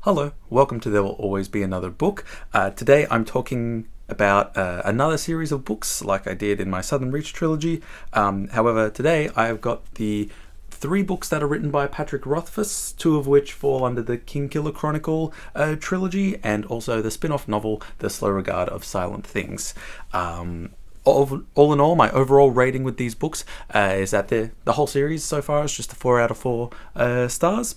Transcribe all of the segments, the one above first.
Hello, welcome to There Will Always Be Another Book. Today I'm talking about another series of books like I did in my Southern Reach trilogy. However, today I've got the three books that are written by Patrick Rothfuss, two of which fall under the Kingkiller Chronicle trilogy, and also the spin-off novel, The Slow Regard of Silent Things. All in all, my overall rating with these books is that the whole series so far is just a 4 out of 4 stars.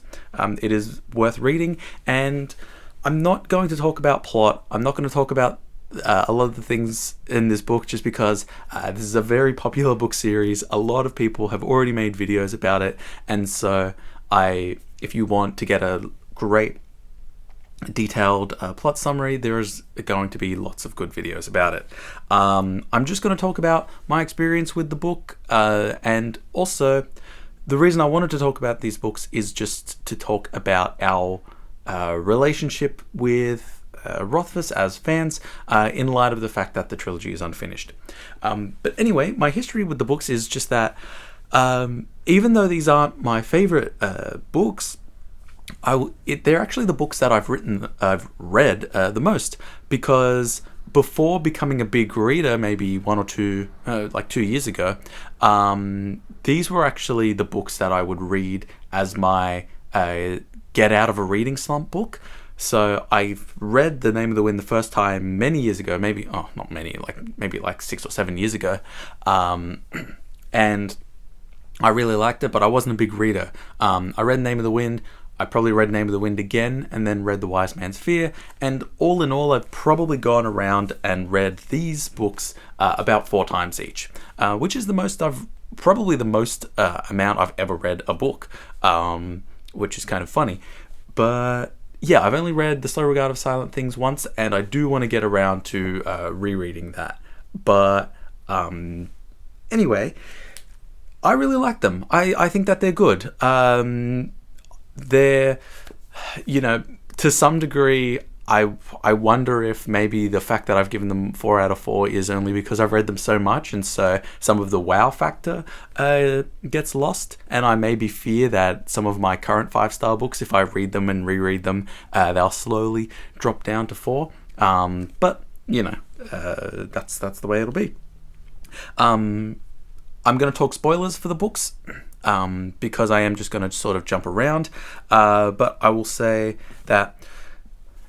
It is worth reading, and I'm not going to talk about plot. I'm not going to talk about a lot of the things in this book just because this is a very popular book series. A lot of people have already made videos about it, and so if you want to get a great detailed plot summary, there is going to be lots of good videos about it. I'm just going to talk about my experience with the book, and also the reason I wanted to talk about these books is just to talk about our relationship with Rothfuss as fans, in light of the fact that the trilogy is unfinished. But anyway, my history with the books is just that even though these aren't my favorite books, they're actually the books that I've read the most, because before becoming a big reader, maybe 1 or 2, like 2 years ago, these were actually the books that I would read as my get out of a reading slump book. So I've read The Name of the Wind the first time many years ago, maybe 6 or 7 years ago, and I really liked it, but I wasn't a big reader. I read Name of the Wind. I probably read Name of the Wind again, and then read The Wise Man's Fear, and all in all, I've probably gone around and read these books about 4 times each, which is the most amount I've ever read a book, which is kind of funny. But yeah, I've only read The Slow Regard of Silent Things once, and I do want to get around to rereading that. But anyway, I really like them. I think that they're good. They're, to some degree, I wonder if maybe the fact that I've given them 4 out of 4 is only because I've read them so much, and so some of the wow factor gets lost, and I maybe fear that some of my current 5-star books, if I read them and reread them, they'll slowly drop down to 4. But that's the way it'll be. I'm going to talk spoilers for the books, because I am just going to sort of jump around. But I will say that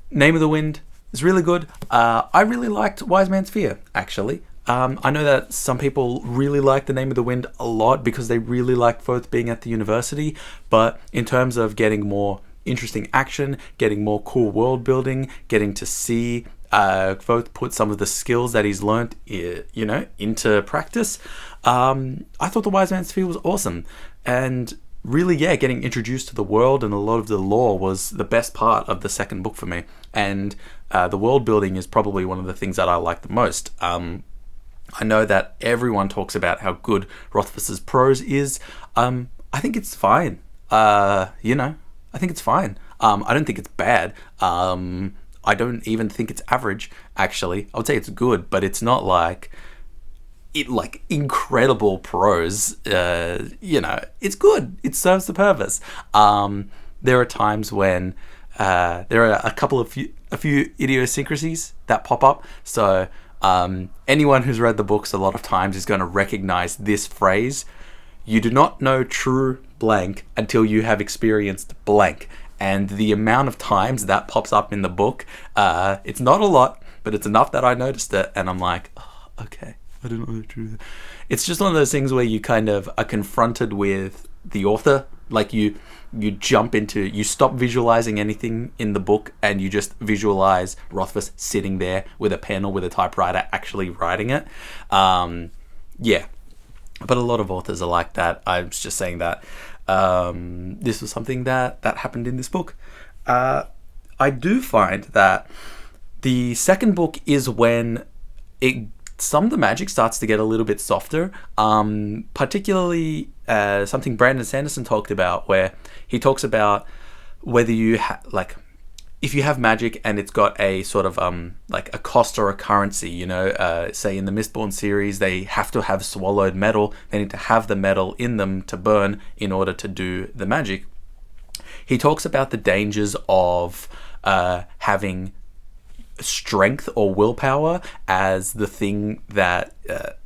Name of the Wind is really good. I really liked Wise Man's Fear, actually. I know that some people really like The Name of the Wind a lot because they really like Thoth being at the university, but in terms of getting more interesting action, getting more cool world building, getting to see Thoth put some of the skills that he's learnt, into practice, I thought The Wise Man's Fear was awesome. And really, getting introduced to the world and a lot of the lore was the best part of the second book for me. And the world building is probably one of the things that I like the most. I know that everyone talks about how good Rothfuss's prose is. I think it's fine. I think it's fine. I don't think it's bad. I don't even think it's average, actually. I would say it's good, but it's not like incredible prose. It's good. It serves the purpose. There are times when there are a few idiosyncrasies that pop up. So anyone who's read the books a lot of times is going to recognize this phrase: "You do not know true blank until you have experienced blank." And the amount of times that pops up in the book, it's not a lot, but it's enough that I noticed it, and I'm like, oh, okay, I don't know the truth. It's just one of those things where you kind of are confronted with the author, like you stop visualizing anything in the book, and you just visualize Rothfuss sitting there with a pen or with a typewriter actually writing it. But a lot of authors are like that. I was just saying that this was something that happened in this book. I do find that the second book is when some of the magic starts to get a little bit softer, particularly something Brandon Sanderson talked about, where he talks about whether you if you have magic and it's got a sort of like a cost or a currency, say in the Mistborn series, they have to have swallowed metal. They need to have the metal in them to burn in order to do the magic. He talks about the dangers of having strength or willpower as the thing that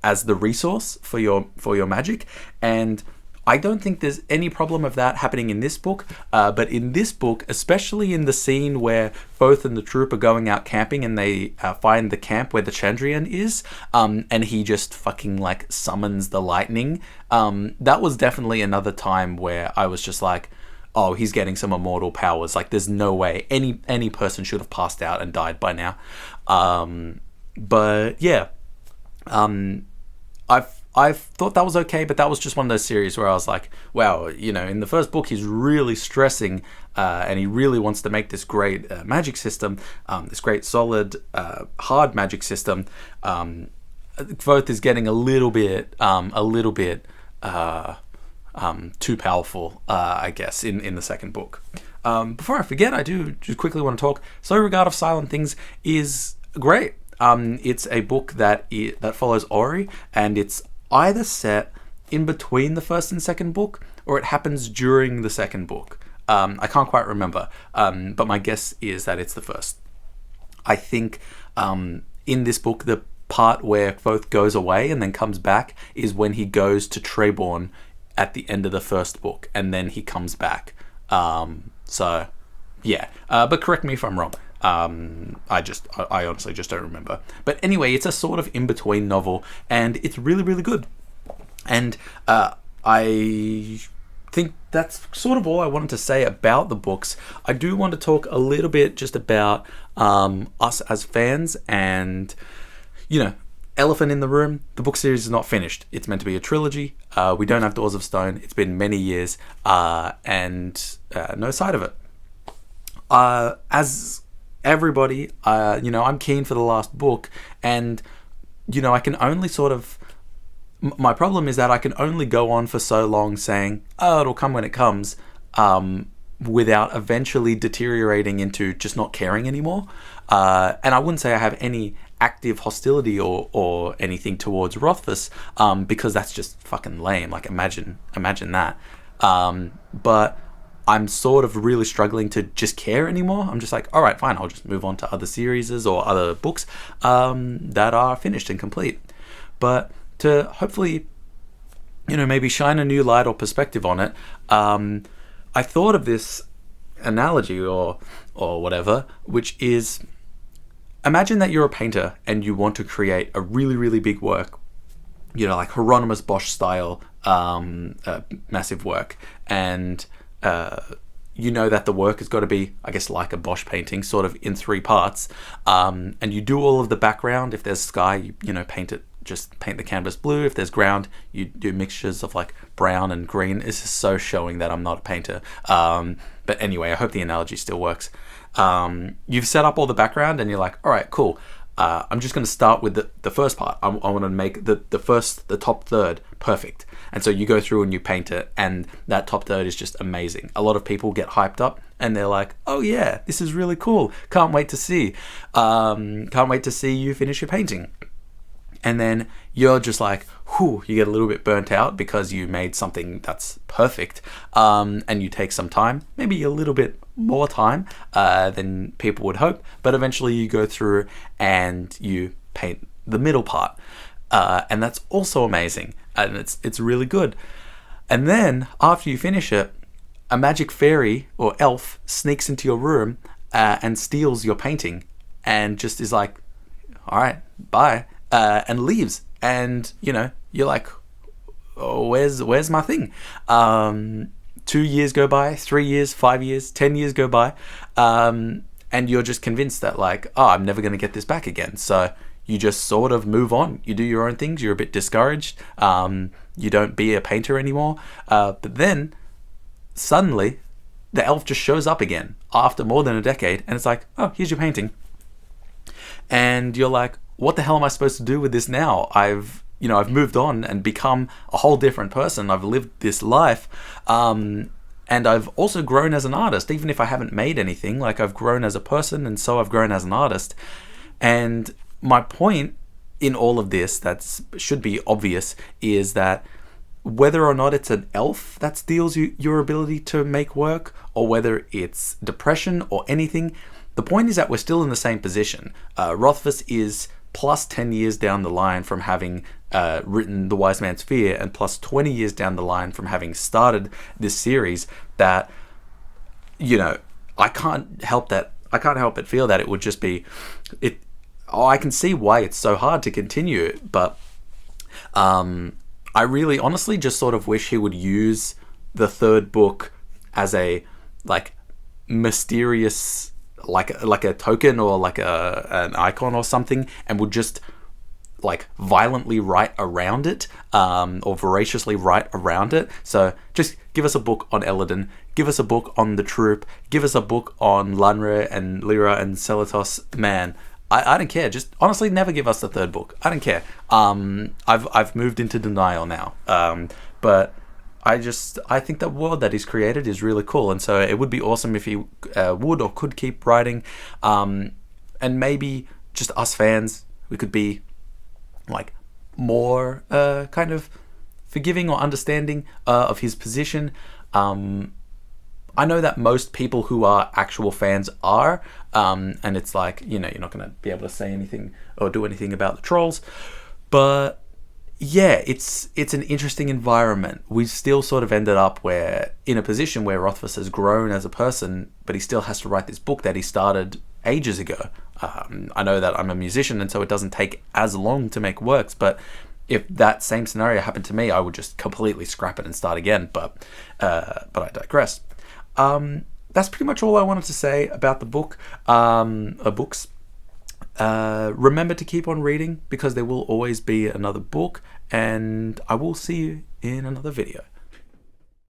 as the resource for your magic, and I don't think there's any problem of that happening in this book, but in this book, especially in the scene where Thoth and the troop are going out camping and they find the camp where the Chandrian is, and he just fucking like summons the lightning, that was definitely another time where I was just like, oh, he's getting some immortal powers. Like, there's no way any person should have passed out and died by now. But yeah, I've thought that was okay, but that was just one of those series where I was like, wow, in the first book he's really stressing, and he really wants to make this great magic system, this great solid hard magic system. Thoth is getting a little bit too powerful, I guess, in the second book. Before I forget, I do just quickly want to talk. So Regard of Silent Things is great. It's a book that follows Ori, and it's either set in between the first and second book, or it happens during the second book. I can't quite remember, but my guess is that it's the first. I think in this book, the part where Thoth goes away and then comes back is when he goes to Treborn at the end of the first book, and then he comes back. So yeah, but correct me if I'm wrong. I honestly just don't remember. But anyway, it's a sort of in-between novel, and it's really, really good. And I think that's sort of all I wanted to say about the books. I do want to talk a little bit just about us as fans, and elephant in the room, the book series is not finished. It's meant to be a trilogy. We don't have Doors of Stone. It's been many years, and no sight of it. As everybody, I'm keen for the last book, and I can only sort of, my problem is that I can only go on for so long saying, oh, it'll come when it comes, without eventually deteriorating into just not caring anymore. And I wouldn't say I have any active hostility or anything towards Rothfuss, because that's just fucking lame. Like, imagine that. But I'm sort of really struggling to just care anymore. I'm just like, all right, fine, I'll just move on to other series or other books that are finished and complete. But to hopefully, maybe shine a new light or perspective on it, I thought of this analogy or whatever, which is, imagine that you're a painter and you want to create a really, really big work, like Hieronymus Bosch style massive work, and that the work has got to be, I guess, like a Bosch painting, sort of in 3 parts, and you do all of the background. If there's sky, paint the canvas blue. If there's ground, you do mixtures of like brown and green. This is so showing that I'm not a painter, but anyway, I hope the analogy still works. You've set up all the background and you're like, all right, cool, I'm just going to start with the first part. I want to make the top third perfect. And so you go through and you paint it, and that top third is just amazing. A lot of people get hyped up and they're like, oh yeah, this is really cool. Can't wait to see you finish your painting. And then you're just like, whew, you get a little bit burnt out because you made something that's perfect, and you take some time, maybe a little bit more time than people would hope, but eventually you go through and you paint the middle part, and that's also amazing, and it's really good. And then after you finish it, a magic fairy or elf sneaks into your room and steals your painting, and just is like, all right, bye. And leaves, and you're like, oh, where's my thing? 2 years go by, 3 years, 5 years, 10 years go by, and you're just convinced that like, oh, I'm never going to get this back again. So you just sort of move on. You do your own things. You're a bit discouraged. You don't be a painter anymore. But then suddenly the elf just shows up again after more than a decade, and it's like, oh, here's your painting. And you're like, what the hell am I supposed to do with this now? I've moved on and become a whole different person. I've lived this life. And I've also grown as an artist, even if I haven't made anything. Like, I've grown as a person, and so I've grown as an artist. And my point in all of this, that should be obvious, is that whether or not it's an elf that steals your ability to make work, or whether it's depression or anything, the point is that we're still in the same position. Rothfuss is plus 10 years down the line from having written The Wise Man's Fear, and plus 20 years down the line from having started this series, that, I can't help but feel that it would just be it. Oh, I can see why it's so hard to continue it, but I really honestly just sort of wish he would use the third book as a mysterious, like a token, or an icon or something, and would just violently write around it, or voraciously write around it. So just give us a book on Elladan, give us a book on the troop, give us a book on Lanre and Lyra and Celatos. Man, I don't care. Just honestly, never give us the third book. I don't care. I've moved into denial now. But I think the world that he's created is really cool, and so it would be awesome if he would or could keep writing. And maybe just us fans, we could be more kind of forgiving or understanding of his position. I know that most people who are actual fans are, and it's you're not going to be able to say anything or do anything about the trolls, but yeah, it's an interesting environment. We still sort of ended up in a position where Rothfuss has grown as a person, but he still has to write this book that he started ages ago. I know that I'm a musician, and so it doesn't take as long to make works, but if that same scenario happened to me, I would just completely scrap it and start again. But I digress. That's pretty much all I wanted to say about the book, books. Remember to keep on reading, because there will always be another book, and I will see you in another video.